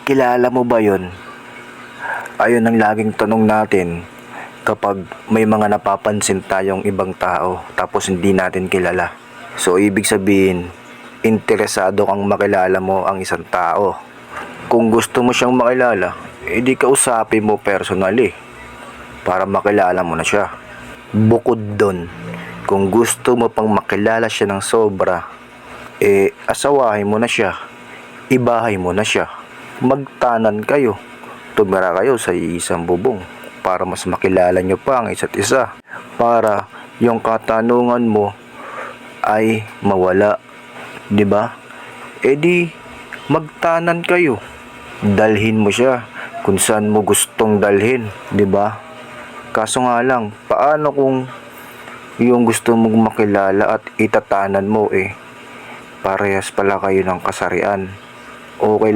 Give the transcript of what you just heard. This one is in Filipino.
kilala mo ba yon? Ayun ang laging tanong natin kapag may mga napapansin tayong ibang tao tapos hindi natin kilala. So ibig sabihin, interesado kang makilala mo ang isang tao. Kung gusto mo siyang makilala, edi kausapin mo personally para makilala mo na siya. Bukod doon, kung gusto mo pang makilala siya ng sobra, asawahin mo na siya, ibahay mo na siya, magtanan kayo, tumira kayo sa isang bubong para mas makilala nyo pa ang isa't isa, para yung katanungan mo ay mawala, 'di ba? Di magtanan kayo, dalhin mo siya kung saan mo gustong dalhin, 'di ba? Kaso nga lang, paano kung yung gusto mong makilala at itatanan mo parehas pala kayo ng kasarian? Okay